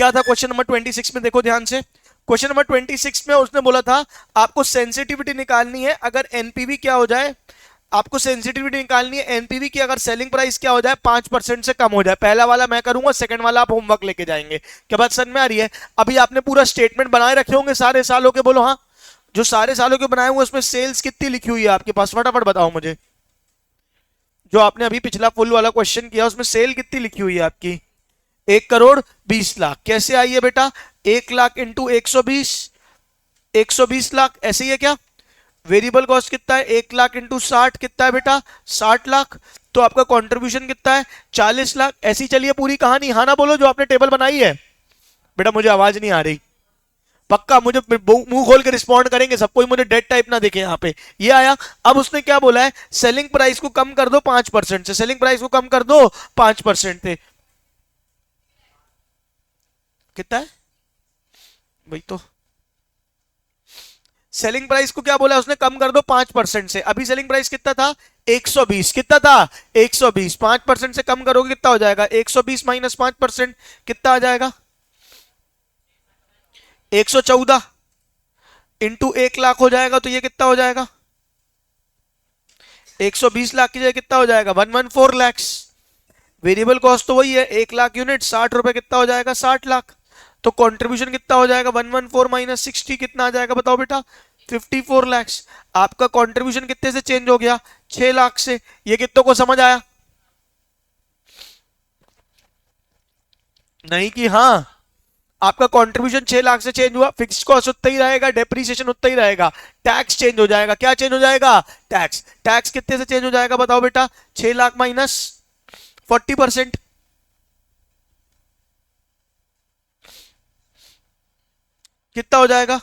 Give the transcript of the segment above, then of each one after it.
क्या था question number 26 में, देखो ध्यान से। क्वेश्चन नंबर 26 में उसने बोला था आपको सेंसिटिविटी निकालनी है अगर एनपीवी क्या हो जाए, आपको सेंसिटिविटी निकालनी है एनपीवी की अगर सेलिंग प्राइस क्या हो जाए 5% से कम हो जाए। पहला वाला मैं करूंगा, सेकंड वाला आप होमवर्क लेके जाएंगे। क्या बात समझ में आ रही है? अभी आपने पूरा स्टेटमेंट बनाए रखे होंगे सारे सालों के, बोलो हाँ। जो सारे सालों के बनाए हुए उसमें सेल्स कितनी लिखी हुई है आपके पास, फटाफट बताओ मुझे। जो आपने अभी पिछला फुल वाला क्वेश्चन किया उसमें सेल कितनी लिखी हुई है आपकी? 1 करोड़ 20 लाख। कैसे आई है बेटा? 1 लाख इंटू 120, 120 लाख, ऐसे ही है क्या? वेरिएबल कॉस्ट कितना है? 1 लाख इंटू 60 कितना है बेटा? 60 लाख। तो आपका कंट्रीब्यूशन कितना है? 40 लाख। ऐसी चलिए पूरी कहानी, हाँ ना बोलो जो आपने टेबल बनाई है। बेटा मुझे आवाज नहीं आ रही, पक्का मुझे मुंह खोल के रिस्पॉन्ड करेंगे सब, कोई मुझे डेड टाइप ना देखे यहाँ पे। ये आया। अब उसने क्या बोला है? सेलिंग प्राइस को कम कर दो 5% से, सेलिंग प्राइस को कम कर दो 5% से। कितना है भाई? तो सेलिंग प्राइस को क्या बोला उसने? कम कर दो 5% से। अभी सेलिंग प्राइस कितना था? 120। कितना था? 120। 5% से कम करोगे कितना हो जाएगा? 120 माइनस 5% कितना आ जाएगा? 114 इंटू 1 लाख हो जाएगा, तो ये कितना हो जाएगा? 120 लाख की जगह कितना हो जाएगा? 114 लैक्स। वेरिएबल कॉस्ट तो वही है, 1 लाख यूनिट, 60 रुपए, कितना हो जाएगा? 60 लाख। तो कंट्रीब्यूशन कितना हो जाएगा? 114 माइनस 60 कितना आ जाएगा बताओ बेटा? 54 लैक्स। आपका कंट्रीब्यूशन कितने से चेंज हो गया? 6 लाख से। ये कितनों को समझ आया? नहीं कि हाँ? आपका कंट्रीब्यूशन 6 लाख से चेंज हुआ, फिक्स्ड कॉस्ट उतना ही रहेगा, डेप्रीसिएशन उतना ही रहेगा, टैक्स चेंज हो जाएगा। क्या चेंज हो जाएगा? टैक्स। टैक्स कितने से चेंज हो जाएगा बताओ बेटा? 6 लाख माइनस 40%, कितना हो जाएगा?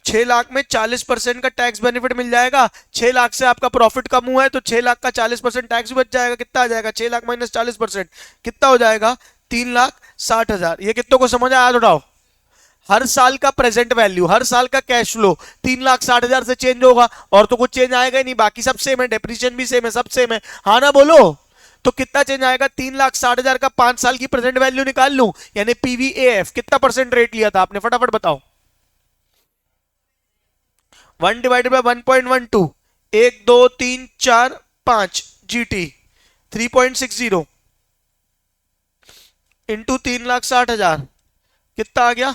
6 लाख में 40% का टैक्स बेनिफिट मिल जाएगा। 6 लाख से आपका प्रॉफिट कम हुआ है तो 6 लाख का 40% टैक्स भी बच जाएगा। कितना आ जाएगा? 6 लाख माइनस 40% कितना हो जाएगा? 3,60,000। ये कितनों को समझ आया? उठाओ। हर साल का प्रेजेंट वैल्यू, हर साल का कैश फ्लो 3,60,000 से चेंज होगा, और तो कुछ चेंज आएगा ही नहीं, बाकी सब सेम है, डेप्रिसिएशन भी सेम है, सब सेम है, हाँ ना बोलो? तो कितना चेंज आएगा? 3,60,000 का 5 साल की प्रेजेंट वैल्यू निकाल लूं, यानी पीवीएएफ कितना परसेंट रेट लिया था आपने, फटाफट बताओ। 1 डिवाइडेड बाय 1.12, 1 2 3 4 5 जीटी 3.60 इंटू 3,60,000 कितना आ गया?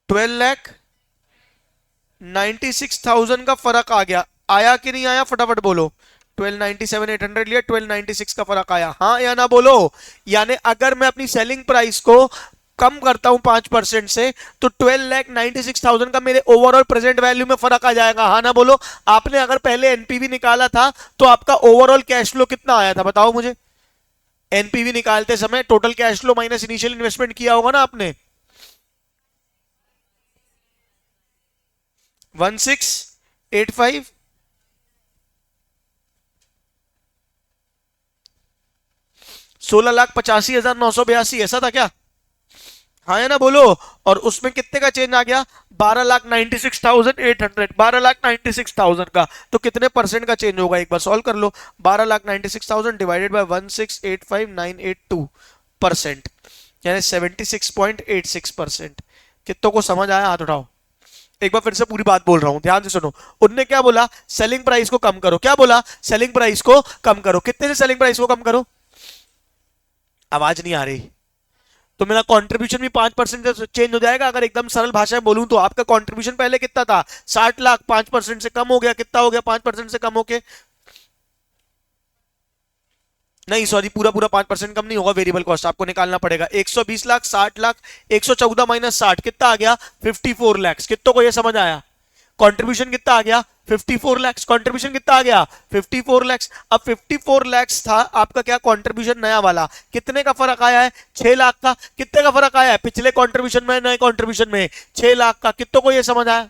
12,96,000 का फर्क आ गया। आया कि नहीं आया? फटाफट बोलो। 12,97,800 लिया, 12,96 का फर्क आया, हाँ या ना बोलो? यानी अगर मैं अपनी सेलिंग प्राइस को कम करता हूं 5% से, तो 12,96,000 का मेरे ओवरऑल प्रेजेंट वैल्यू में फर्क आ जाएगा, हाँ ना बोलो? आपने अगर पहले एनपीवी निकाला था तो आपका ओवरऑल कैश फ्लो कितना आया था बताओ मुझे? एनपीवी निकालते समय total cash flow minus initial investment किया होगा ना आपने? 1685, 16,85,982, ऐसा था क्या? हाँ या ना बोलो? और उसमें कितने का चेंज आ गया? 12,96,800, 12,96,000 का। तो कितने परसेंट का चेंज होगा एक बार सॉल्व कर लो। 12,96,000 डिवाइडेड बाय 16,85,982%, यानी 76.86%। कितनों को समझ आया? हाथ उठाओ। एक बार फिर से पूरी बात बोल रहा हूं, ध्यान से सुनो। उनने क्या बोला? सेलिंग प्राइस को कम करो। क्या बोला? सेलिंग प्राइस को कम करो। कितने से सेलिंग प्राइस को कम करो? आवाज नहीं आ रही। तो मेरा कंट्रीब्यूशन भी 5% से चेंज हो जाएगा। अगर एकदम सरल भाषा में बोलूं तो आपका कंट्रीब्यूशन पहले कितना था? 60 लाख, 5% से कम हो गया, कितना हो गया? 5% से कम होके, नहीं सॉरी, पूरा पूरा 5% कम नहीं होगा, वेरिएबल कॉस्ट आपको निकालना पड़ेगा। 120 लाख, 60 लाख, 114 माइनस 60 कितना आ गया? 54 लैक्स। कितनों को ये समझ आया? कंट्रीब्यूशन कितना आ गया? 54 लैक्स। कंट्रीब्यूशन कितना आ गया? 54 लैक्स। अब 54 लैक्स था आपका क्या कंट्रीब्यूशन नया वाला, कितने का फर्क आया है? 6 लाख का। कितने का फर्क आया है पिछले कंट्रीब्यूशन में नए कंट्रीब्यूशन में? 6 लाख का। कितनों को ये समझ आया?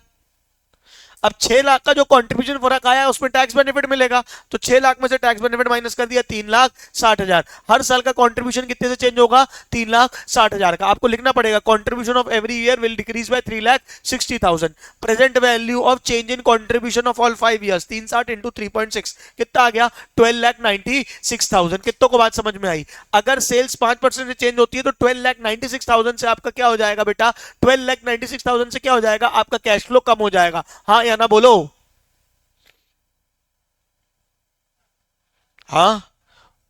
अब 6 लाख का जो कंट्रीब्यूशन फर्क आया है उसमें टैक्स बेनिफिट मिलेगा, तो 6 लाख में से टैक्स बेनिफिट माइनस कर दिया, 3,60,000। हर साल का कंट्रीब्यूशन कितने से चेंज होगा? 3,60,000 का। आपको लिखना पड़ेगा contribution of every year will decrease by 3,60,000। Present value of change in contribution of all 5 years, 360 into 3.6 कितना आ गया? 12,96,000। कितनों को बात समझ में आई? अगर सेल्स 5% से चेंज होती है तो 12,96,000 से आपका क्या हो जाएगा बेटा? 12,96,000 से क्या हो जाएगा? आपका कैश फ्लो कम हो जाएगा। हाँ या ना बोलो? हाँ।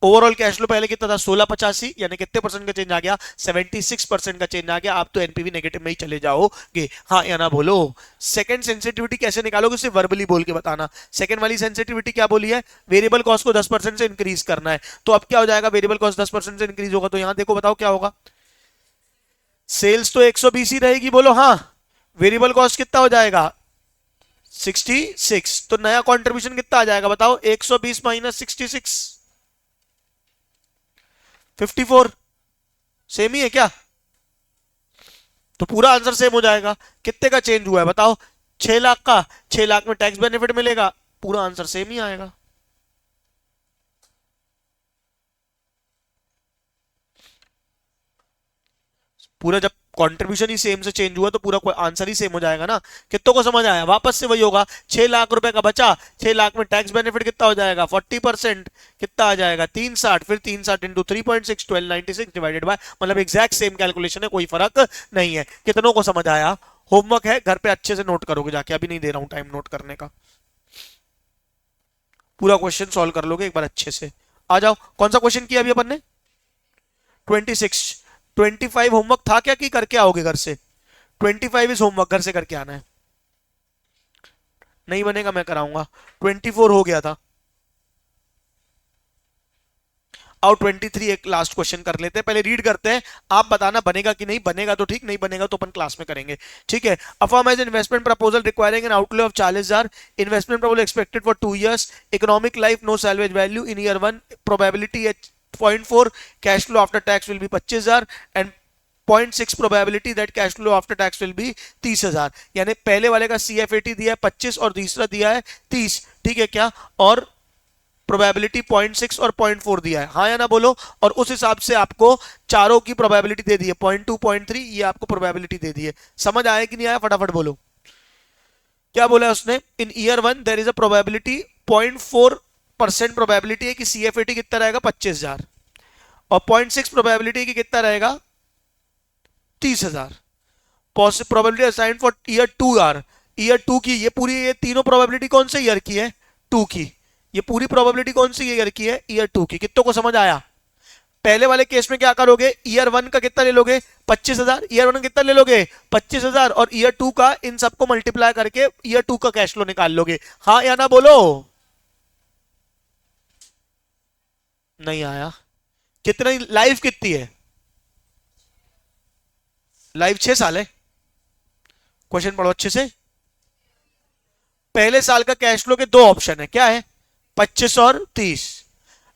ओवरऑल कैश फ्लो पहले कितना था? 1685, यानी कितने परसेंट का चेंज आ गया? 76% का चेंज आ गया। आप तो एनपीवी नेगेटिव में ही चले जाओगे। हाँ या ना बोलो? सेकंड सेंसिटिविटी कैसे निकालोगे? सिर्फ वर्बली बोल के बताना। सेकंड वाली सेंसिटिविटी क्या बोली है? वेरिएबल कॉस्ट को 10% से इंक्रीज करना है। तो अब क्या हो जाएगा? वेरिएबल कॉस्ट 10% से इंक्रीज होगा तो यहां देखो, बताओ क्या होगा? सेल्स तो 120 ही रहेगी, बोलो हाँ। वेरिएबल कॉस्ट कितना हो जाएगा? 66। तो नया कंट्रीब्यूशन कितना आ जाएगा बताओ? 120 माइनस 66, 54। सेम ही है क्या? तो पूरा आंसर सेम हो जाएगा। कितने का चेंज हुआ है बताओ? 6 लाख का। 6 लाख में टैक्स बेनिफिट मिलेगा, पूरा आंसर सेम ही आएगा। पूरा जब कंट्रीब्यूशन ही सेम से चेंज हुआ तो पूरा आंसर ही सेम हो जाएगा ना। कितनों को समझ आया? वापस से वही होगा। 6 लाख रुपए का बचा, 6 लाख में टैक्स बेनिफिट कितना हो जाएगा? 40%। कितना आ जाएगा? 360। फिर 360 इंटू 3.6, 1296 डिवाइडेड बाय, मतलब एग्जैक्ट सेम कैलकुलेशन है, कोई फर्क नहीं है। कितनों को समझ आया? होमवर्क है, घर पे अच्छे से नोट करोगे जाके, अभी नहीं दे रहा हूं टाइम नोट करने का। पूरा क्वेश्चन सॉल्व कर लोगे एक बार अच्छे से। आ जाओ, कौन सा क्वेश्चन किया अभी अपन ने? 26। 25 होमवर्क था क्या कि करके आओगे घर से? 25 इज होमवर्क, घर से करके आना है। नहीं बनेगा मैं कराऊंगा। 24 हो गया था। और 23 एक लास्ट क्वेश्चन कर लेते हैं, पहले रीड करते हैं। आप बताना बनेगा कि नहीं, बनेगा तो ठीक, नहीं बनेगा तो अपन क्लास में करेंगे। ठीक है। A firm has investment proposal requiring an outlay of 40,000। Investment proposal expected for 2 years। Economic life no salvage value in year 1। Probability at 0.4। Cash flow after tax will be 25,000 and 0.6 probability that cash flow after tax will be 30,000। यानी पहले वाले का CFAT दिया है 25 और दूसरा दिया है 30। ठीक है क्या? और प्रोबेबिलिटी 0.6 और 0.4 दिया है। हाँ या ना बोलो? और उस हिसाब से आपको चारों की प्रोबेबिलिटी दे दी है, 0.2 0.3, ये आपको प्रोबेबिलिटी दे दी है। समझ आया कि नहीं आया? फटाफट बोलो। क्या बोला है उसने? In year 1 there is a probability 0.4% probability है कि CFAT कितना रहेगा? 25,000। और 0.6 प्रोबेबिलिटी की कितना रहेगा? 30,000। Probability assign for year 2 year 2 की, ये पूरी, ये तीनों प्रोबेबिलिटी कौन से ईयर की है? 2 की। ये पूरी प्रोबेबिलिटी कौन सी ईयर की है? ईयर 2 की। कितनों को समझ आया? पहले वाले केस में क्या करोगे? ईयर 1 का कितना ले लोगे? 25,000। ईयर 1 का कितना ले लोगे? 25,000। और ईयर 2 का इन सबको मल्टीप्लाई करके ईयर 2 का कैश फ्लो निकाल लोगे। हाँ या ना बोलो? नहीं आया? कितना लाइफ कितनी है? लाइफ 6 साल है। क्वेश्चन पढ़ो अच्छे से। पहले साल का कैश फ्लो के दो ऑप्शन है, क्या है? 25 और 30।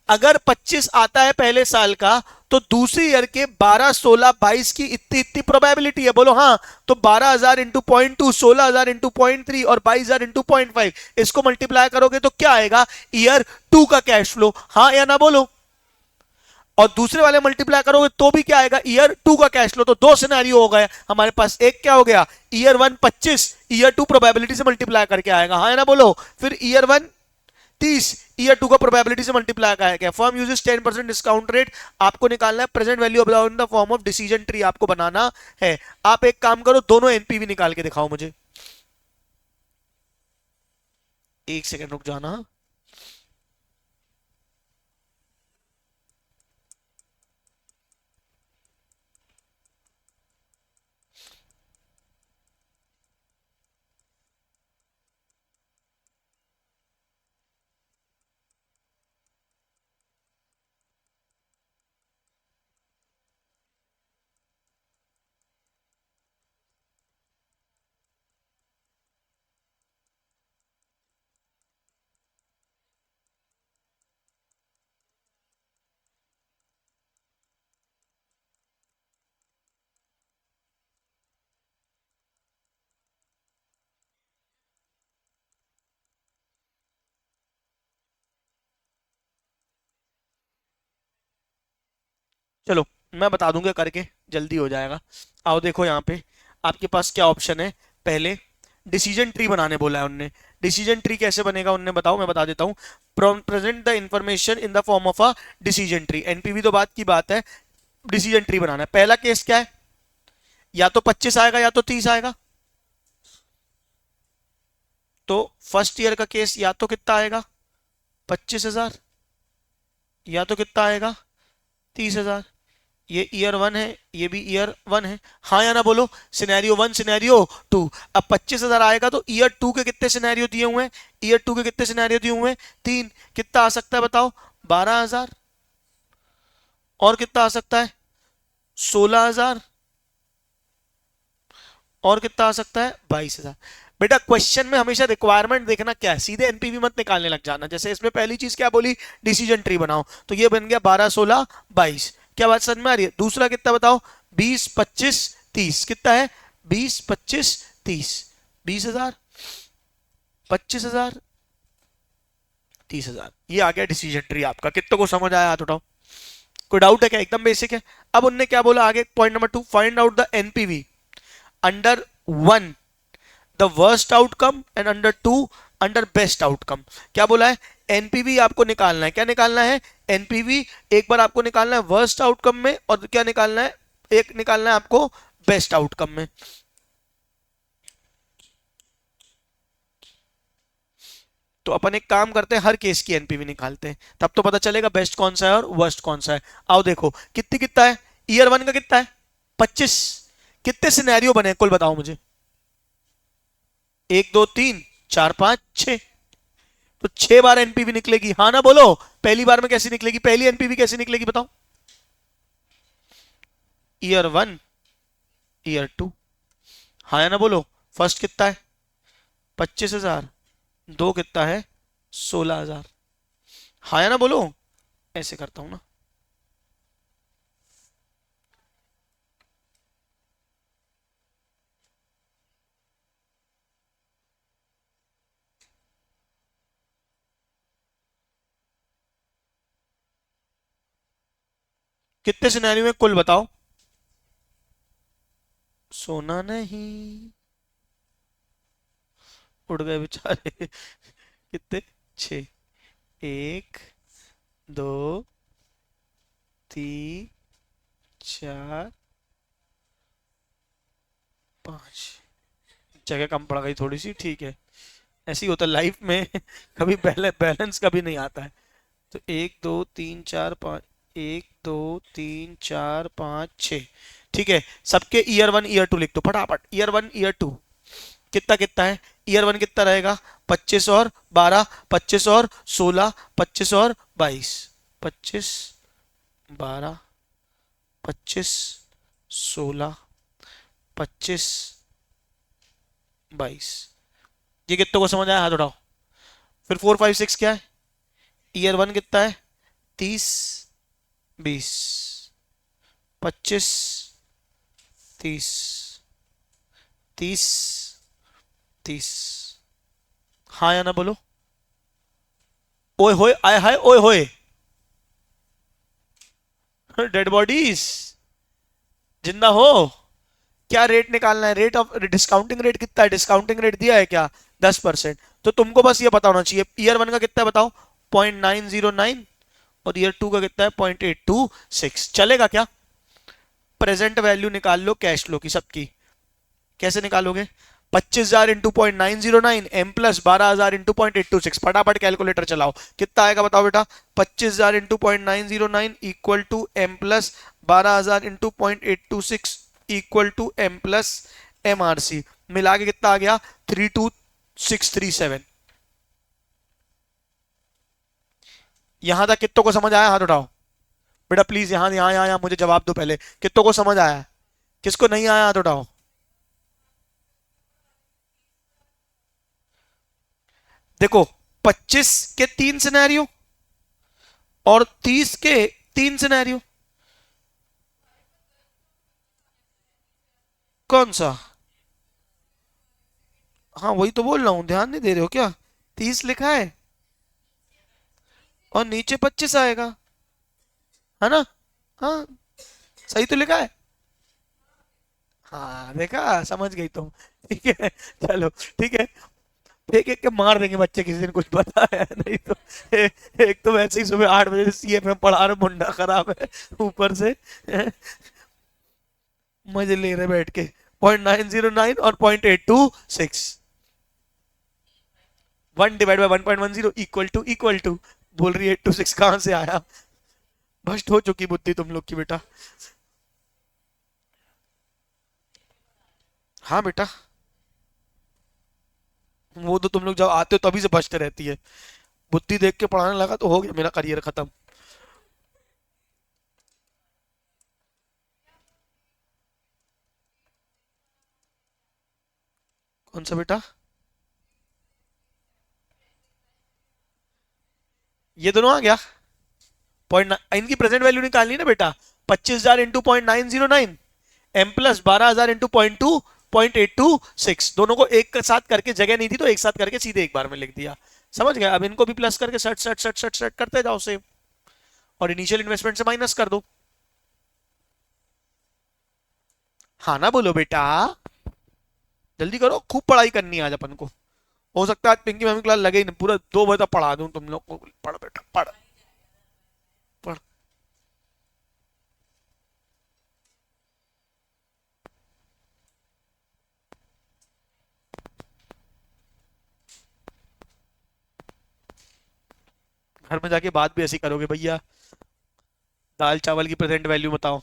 अगर 25 आता है पहले साल का, तो दूसरी ईयर के 12, 16, 22 की इतनी इतनी प्रोबेबिलिटी है, बोलो हाँ। तो 12,000 इंटू 0.2, 16,000 इंटू 0.3 और 22,000 इंटू 0.5, इसको मल्टीप्लाई करोगे तो क्या आएगा? ईयर 2 का कैश फ्लो। हाँ या ना बोलो? और दूसरे वाले मल्टीप्लाई करोगे तो भी क्या आएगा? ईयर 2 का कैश फ्लो। तो दो सिनेरियो हो गए हमारे पास। एक क्या हो गया? ईयर 1 25, ईयर 2 प्रोबेबिलिटी से मल्टीप्लाई करके आएगा। हाँ या ना बोलो? फिर ईयर 1 30, ईयर 2 का प्रोबेबिलिटी से मल्टीप्लाई आएगा। Firm uses 10% discount rate. आपको निकालना है present value of in the form of decision tree, आपको बनाना है। आप एक काम करो, दोनों एनपीवी निकाल के दिखाओ मुझे। एक सेकंड रुक जाना। चलो मैं बता दूंगा करके, जल्दी हो जाएगा। आओ देखो यहाँ पे आपके पास क्या ऑप्शन है। पहले डिसीजन ट्री बनाने बोला है उनने। डिसीजन ट्री कैसे बनेगा उनने बताओ, मैं बता देता हूँ। Present the information in the form of a decision tree. NPV तो बात की बात है, डिसीजन ट्री बनाना है। पहला केस क्या है, या तो 25 आएगा या तो 30 आएगा। तो फर्स्ट ईयर का केस या तो कितना आएगा 25,000, या तो कितना आएगा 30,000। ये ईयर वन है, ये भी ईयर वन है। हाँ या ना बोलो। Scenario one, scenario two. अब 25,000 आएगा तो ईयर टू के कितने सिनेरियो दिए हुए हैं, ईयर टू के कितने सिनेरियो दिए हुए हैं, 3। कितना आ सकता है बताओ, 12,000। और कितना आ सकता है 16,000। और कितना आ सकता है 22,000। बेटा क्वेश्चन में हमेशा रिक्वायरमेंट देखना क्या है, सीधे एनपीवी मत निकालने लग जाना। जैसे इसमें पहली चीज क्या बोली, डिसीजन ट्री बनाओ, तो ये बन गया 12, 16, 22। क्या बात समझ में आ रही है। दूसरा कितना बताओ, 20, 25, 30। कितना है 20, 25, 30। 20,000, 25,000, 30,000। ये आ गया डिसीजन ट्री आपका। कितने को समझ आया हाथ उठाओ। कोई डाउट है क्या, एकदम बेसिक है। अब उनने क्या बोला आगे, point number 2, find out the NPV under 1 the worst outcome and under 2 under best outcome. क्या बोला है, एनपीवी आपको निकालना है। क्या निकालना है, एनपीवी एक बार आपको निकालना है वर्स्ट आउटकम में, और क्या निकालना है, एक निकालना है आपको बेस्ट आउटकम में। तो अपन एक काम करते हैं, हर केस की एनपीवी निकालते हैं, तब तो पता चलेगा बेस्ट कौन सा है और वर्स्ट कौन सा है। आओ देखो कितनी कितना है, ईयर वन का कितना है 25। कितने सिनेरियो बने कुल बताओ मुझे, 1, 2, 3, 4, 5, 6। तो 6 बार एनपीवी निकलेगी। हाँ ना बोलो, पहली बार में कैसी निकलेगी, पहली एनपीवी कैसी निकलेगी बताओ, ईयर वन, ईयर टू। हाँ या ना बोलो। फर्स्ट कितना है 25,000, दो कितना है 16,000। हाँ या ना बोलो। ऐसे करता हूं ना, कितने सिनेरियो में कुल बताओ। सोना नहीं, उड़ गए बेचारे। कितने, 6। 1, 2, 3, 4, 5। जगह कम पड़ गई थोड़ी सी, ठीक है। ऐसी होता है लाइफ में। कभी बैलेंस कभी नहीं आता है। तो 1, 2, 3, 4, 5। 1, 2, 3, 4, 5, 6। ठीक है, सबके ईयर वन ईयर टू लिख दो फटाफट। ईयर वन ईयर टू कितना कितना है, ईयर वन कितना रहेगा 25 और 12, 25 और 16, 25 और 22। 25, 12, 25, 16, 25, 22। ये कितने को समझ आया हाथ उठाओ। फिर 4, 5, 6 क्या है, ईयर वन कितना है 30, 20, 25, 30, 30, 30। हाँ या ना बोलो। ओए होए, आए हाय, ओए होए। डेड बॉडीज, जिंदा हो। क्या रेट निकालना है, रेट ऑफ डिस्काउंटिंग रेट कितना है, डिस्काउंटिंग रेट दिया है क्या 10%। तो तुमको बस ये पता होना चाहिए ईयर वन का कितना है बताओ 0.909, और ईयर टू का कितना है 0.826। चलेगा क्या। प्रेजेंट वैल्यू निकाल लो कैश फ्लो की सबकी। कैसे निकालोगे, 25,000 इंटू 0.909 एम प्लस 12,000 इंटू 0.826। फटाफट कैलकुलेटर चलाओ, कितना आएगा बताओ बेटा। 25,000 into 0.909 equal to M plus 12,000 into 0.826 equal to M plus M R C. मिला के कितना आ गया 32,637। यहां तक कितनों को समझ आया हाथ उठाओ बेटा प्लीज। यहां यहां यहां यहां मुझे जवाब दो पहले, कितनों को समझ आया, किसको नहीं आया हाथ उठाओ। देखो 25 के 3 सिनेरियो और 30 के 3 सिनेरियो। कौन सा, हाँ वही तो बोल रहा हूं, ध्यान नहीं दे रहे हो क्या। 30 लिखा है और नीचे 25 आएगा, है ना। हाँ सही तो लिखा है। हाँ देखा, समझ गई तुम। ठीक है चलो। ठीक है, एक एक के मार देंगे बच्चे किसी दिन कुछ पता है नहीं तो। एक तो वैसे ही सुबह 8 बजे से सीएफ में पढ़ा रहे, मुंडा खराब है ऊपर से। मजे ले रहे बैठ के। 0.909 और 0.826। 1/1.10 इक्वल टू बोल रही है 826 कहाँ से आया। भ्रष्ट हो चुकी बुद्धि तुम लोग की बेटा। हाँ बेटा, वो तो तुम लोग जब आते हो तभी से भ्रष्ट रहती है। बुद्धि देख के पढ़ाने लगा तो हो गया मेरा करियर खत्म। कौन सा बेटा? ये दोनों आ गया। पॉइंट इनकी प्रेजेंट वैल्यू निकालनी है ना बेटा। 25,000 इंटू 0.909, एम प्लस 12,000 इंटू 0.2 0.826, दोनों को एक साथ करके जगह नहीं थी तो एक साथ करके सीधे एक बार में लिख दिया। समझ गए? अब इनको भी प्लस करके सट सट सट सट सट करते जाओ सेम, और इनिशियल इन्वेस्टमेंट से माइनस कर दो। हाँ ना बोलो बेटा, जल्दी करो, खूब पढ़ाई करनी है आज अपन को। हो सकता है आज पिंकी मैम क्लास लगे ही नहीं, पूरा 2 बजे तक पढ़ा दूं तुम लोग को। पढ़ बेटा पढ़। पढ़। घर में जाके बात भी ऐसी करोगे भैया, दाल चावल की प्रेजेंट वैल्यू बताओ।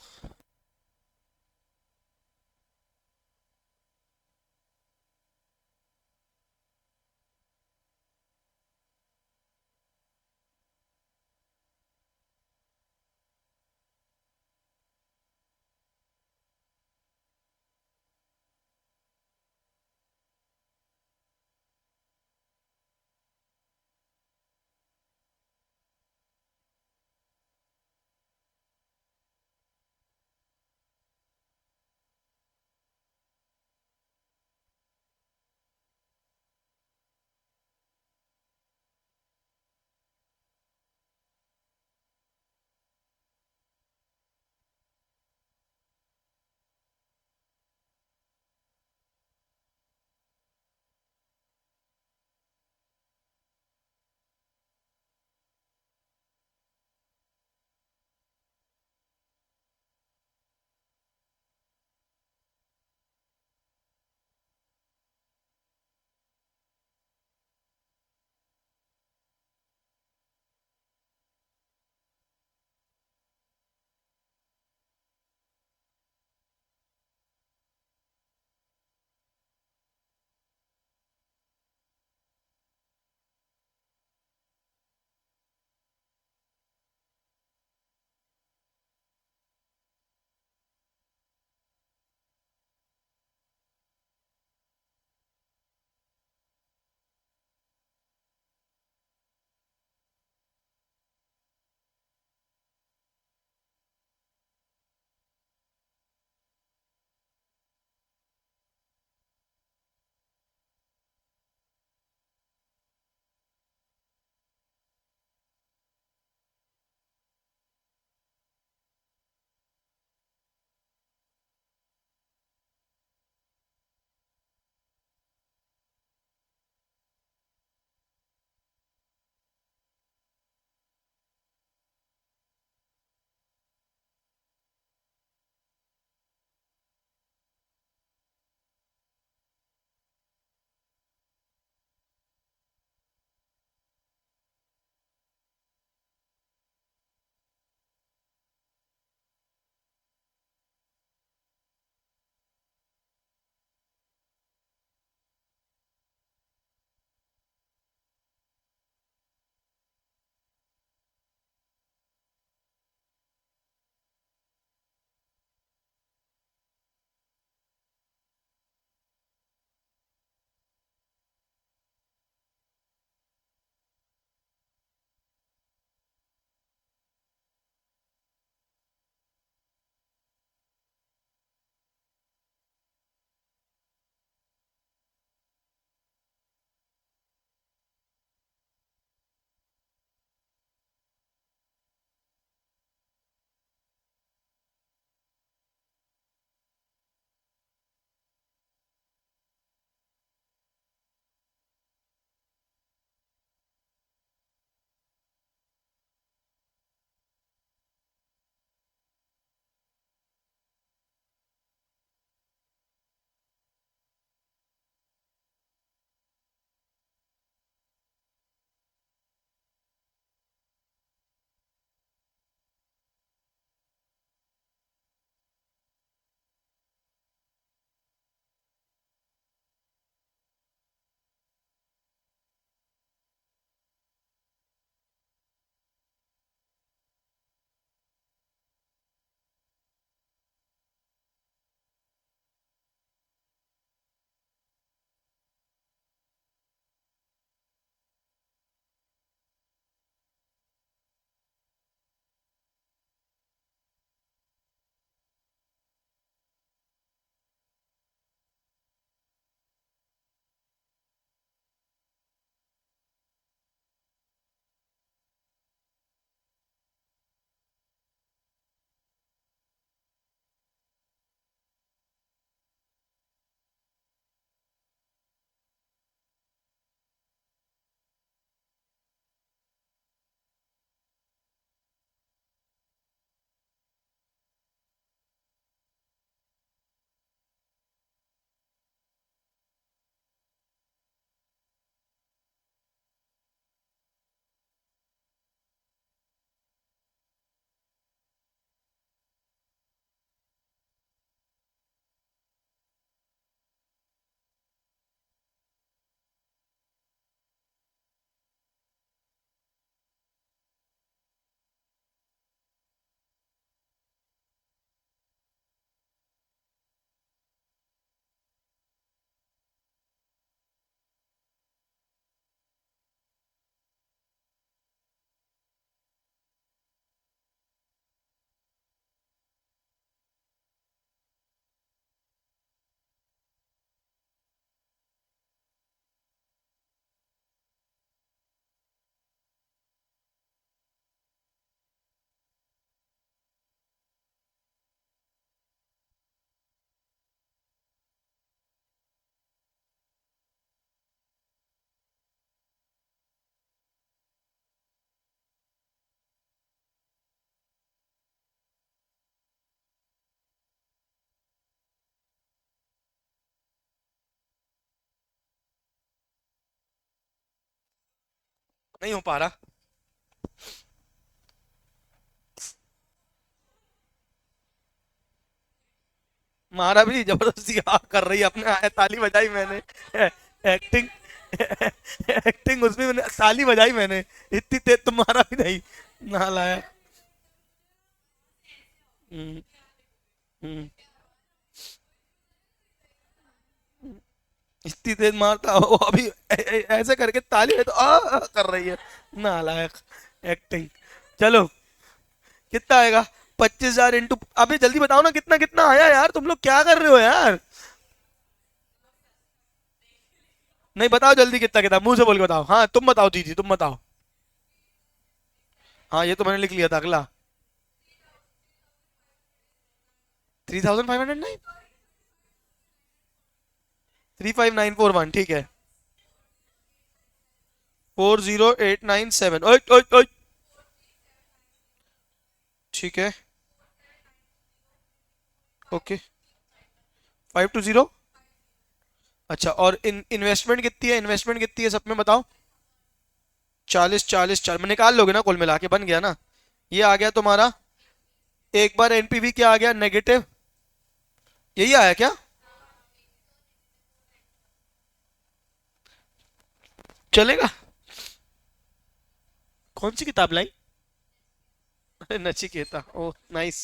नहीं हो पा रहा। मारा भी नहीं, जबरदस्ती हाँ कर रही है अपने, ताली बजाई मैंने। एक्टिंग एक्टिंग उसमें मैंने ताली बजाई मैंने। इतनी तेज तुम मारा भी नहीं। नालायक। हम्म, हम्म। इतनी तेज मारता वो अभी ऐसे करके ताली है तो कर रही है। नालायक। एक्टिंग। चलो, कितना आएगा? 25,000 इंटू, अभी जल्दी बताओ ना कितना कितना आया यार, तुम लोग क्या कर रहे हो यार? नहीं बताओ जल्दी, कितना कितना मुंह से बोल के बताओ। हाँ तुम बताओ दीदी, तुम बताओ। हाँ ये तो मैंने लिख लिया था, अगला। 3,509। 35941, ठीक है। 40897, ओए ओए ओए। ठीक है। ओके। 520। अच्छा, और इन्वेस्टमेंट कितनी है, इन्वेस्टमेंट कितनी है सब में बताओ? 40 40 40 में निकाल लोगे ना, कुल मिला के बन गया ना? ये आ गया तुम्हारा। एक बार एनपीवी क्या आ गया, नेगेटिव। यही आया क्या? चलेगा। कौन सी किताब लाई? अरे नचिकेता, ओ नाइस।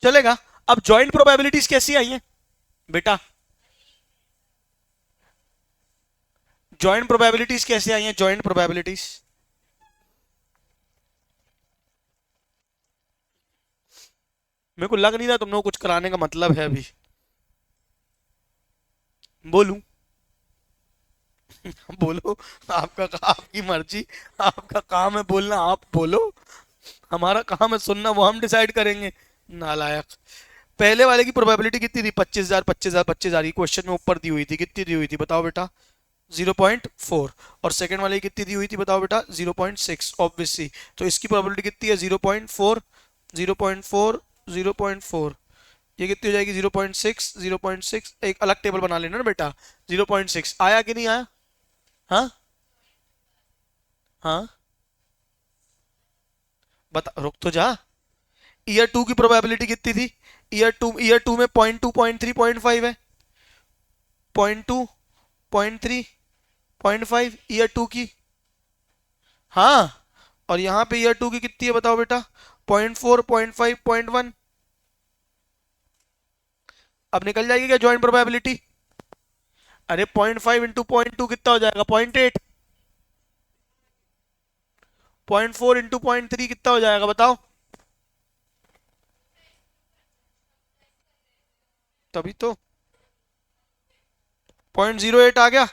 चलेगा। अब जॉइंट प्रोबेबिलिटीज कैसी आई हैं बेटा? जॉइंट प्रोबेबिलिटीज कैसे आई हैं, जॉइंट प्रोबेबिलिटीज? मेरे को लग नहीं रहा तुम लोग कुछ कराने का मतलब है अभी। बोलूं? बोलो। आपकी मर्जी। आपका काम है बोलना, आप बोलो। हमारा काम है सुनना, वो हम डिसाइड करेंगे। नालायक। पहले वाले की प्रोबेबिलिटी कितनी थी? 25,000 25,000 25,000 की क्वेश्चन में ऊपर दी हुई थी, कितनी दी हुई थी बताओ बेटा? 0.4। और सेकंड वाले की कितनी दी हुई थी बताओ बेटा? 0.6 ऑब्वियसली। तो इसकी प्रोबेबिलिटी कितनी है? 0.4। 0.4। 0.4। ये कितनी हो जाएगी? 0.6। 0.6, एक अलग टेबल बना लेना ना बेटा। 0.6 आया कि नहीं आया? हाँ। हाँ। बता, रुक तो जा। ईयर टू की प्रोबेबिलिटी कितनी थी? ईयर टू में 0.2 0.3 0.5 है। 0.2 0.3 0.5 ईयर टू की। हाँ। और यहाँ पे ईयर टू की कितनी है बताओ बेटा? 0.4 0.5 0.1। अब निकल जाएगी क्या ज्वाइंट प्रोबेबिलिटी? अरे 0.5 इंटू 0.2 कितना हो जाएगा? 0.8। 0.4 इंटू 0.3 कितना हो जाएगा बताओ? तभी तो। 0.08 आ गया।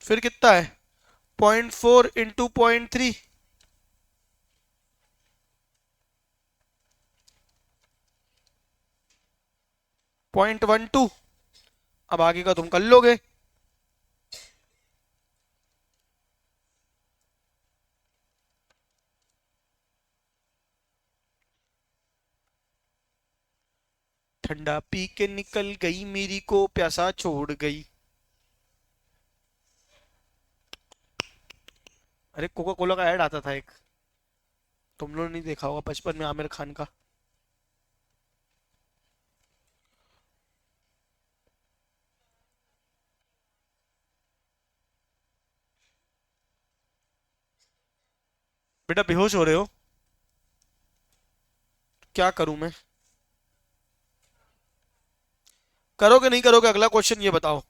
फिर कितना है? 0.4 इंटू 0.3। 0.12। अब आगे का तुम कर लोगे। ठंडा पी के निकल गई, मेरी को प्यासा छोड़ गई। अरे कोका कोला का ऐड आता था एक, तुम लोगों ने नहीं देखा होगा बचपन में, आमिर खान का। बेटा बेहोश हो रहे हो? क्या करूं मैं? करोगे नहीं करोगे अगला क्वेश्चन ये बताओ?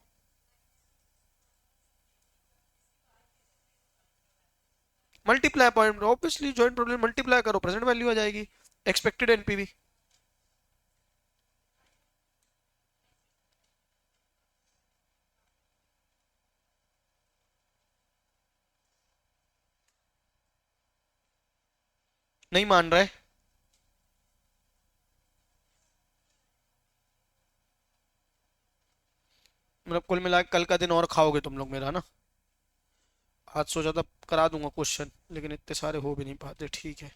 Multiply point, obviously joint probability multiply करो, प्रेजेंट वैल्यू आ जाएगी। Expected NPV. नहीं मान रहा है? मतलब कुल मिला के कल का दिन और खाओगे तुम लोग मेरा ना? आज सोचा था करा दूंगा क्वेश्चन, लेकिन इतने सारे हो भी नहीं पाते, ठीक है।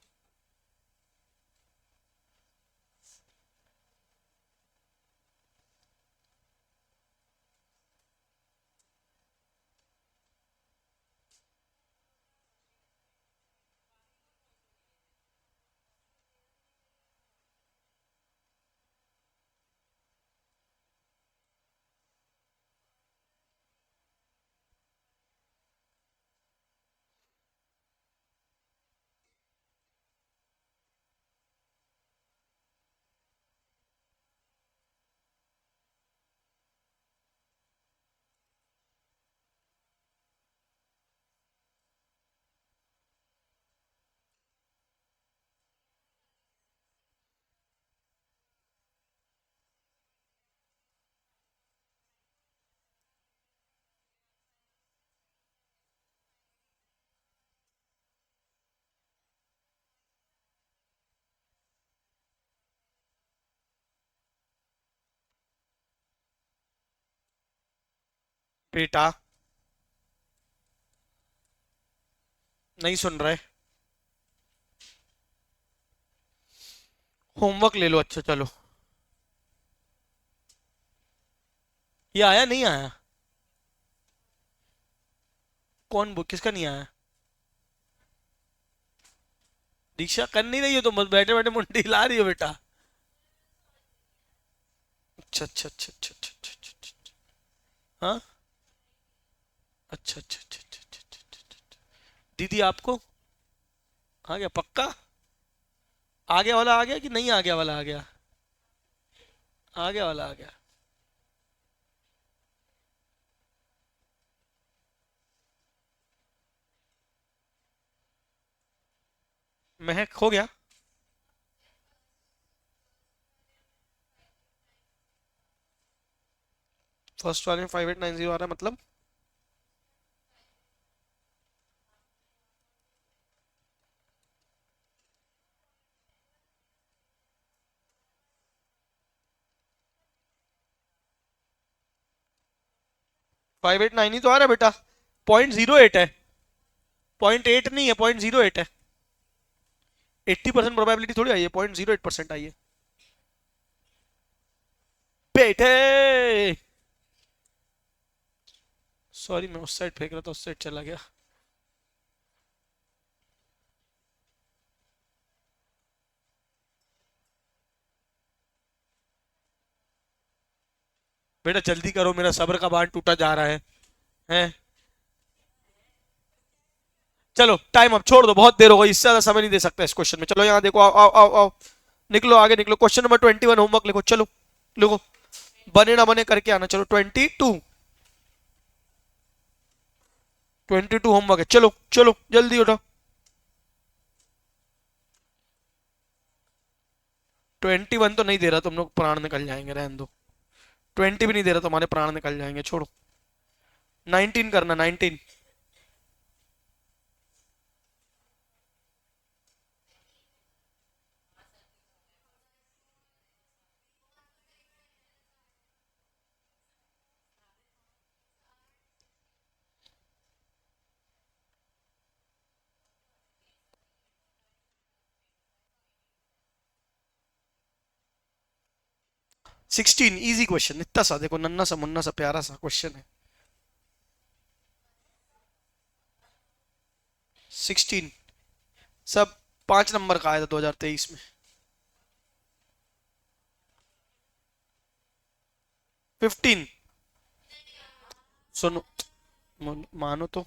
बेटा नहीं सुन रहे, होमवर्क ले लो। अच्छा चलो, ये आया नहीं आया? कौन बुक किसका नहीं आया? दीक्षा कर नहीं रही हो तुम, बस बैठे बैठे मुंडी हिला रही हो बेटा। अच्छा अच्छा अच्छा अच्छा अच्छा अच्छा अच्छा अच्छा, अच्छा। हाँ, अच्छा अच्छा अच्छा अच्छा अच्छा अच्छा अच्छा, अच्छा, अच्छा। दीदी आपको आ गया पक्का? आगे वाला आ गया कि नहीं आगे वाला आ गया? आगे वाला आ गया। महक हो गया। फर्स्ट वाले में 5890 आ रहा है मतलब? फाइव एट नाइन ही तो आ रहा है बेटा। 0.08 है, 0.8 नहीं है, 0.08 है। 80% प्रोबेबिलिटी थोड़ी आई है, 0.08% आई है बेटे। सॉरी मैं उस साइड फेंक रहा था, उस साइड चला गया। बेटा जल्दी करो, मेरा सब्र का बांध टूटा जा रहा है। हैं? चलो टाइम अब छोड़ दो, बहुत देर हो गई, इससे ज्यादा समय नहीं दे सकता इस क्वेश्चन में। चलो यहाँ देखो, आओ आओ आओ आओ, निकलो आगे निकलो। क्वेश्चन नंबर 21 होमवर्क लिखो, चलो लिखो, बने ना बने करके आना। चलो 22 होमवर्क है, चलो चलो जल्दी उठो। 21 तो नहीं दे रहा, तुम लोग प्राण निकल जाएंगे, रहने दो। 20 भी नहीं दे रहा, तुम्हारे प्राण निकल जाएंगे, छोड़ो। 19 करना, 19। 16 इजी क्वेश्चन, इतना सा देखो, नन्ना सा मुन्ना सा प्यारा सा क्वेश्चन है। 16 सब 5 नंबर का आया था 2023 में। 15 सुनो, मानो तो।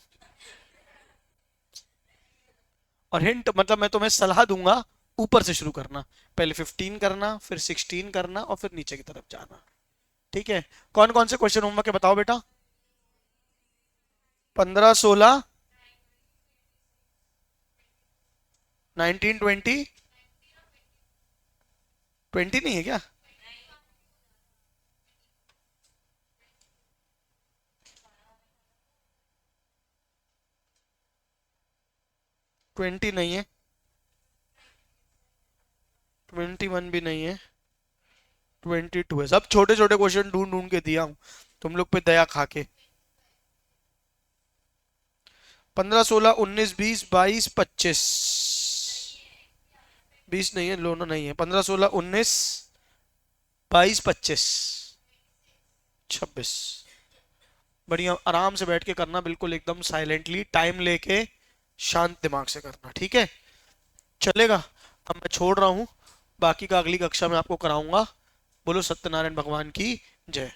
और हिंट मतलब मैं तुम्हें सलाह दूंगा, ऊपर से शुरू करना। पहले 15 करना, फिर 16 करना, और फिर नीचे की तरफ जाना। ठीक है? कौन कौन से क्वेश्चन होंगे बताओ बेटा? 15, 16, 19, 20। 20 नहीं है क्या? 20 नहीं है, 21 भी नहीं है, 22 है। सब छोटे छोटे क्वेश्चन ढूंढ ढूंढ के दिया हूं तुम लोग पे दया खा के। 15, 16, 19, 20, 22, 25। 20 नहीं है, लोनो नहीं है। 15, 16, 19, 22, 25, 26। बढ़िया, आराम से बैठ के करना, बिल्कुल एकदम साइलेंटली, टाइम लेके, शांत दिमाग से करना, ठीक है? चलेगा? अब मैं छोड़ रहा हूँ, बाकी का अगली कक्षा में आपको कराऊंगा। बोलो सत्यनारायण भगवान की जय।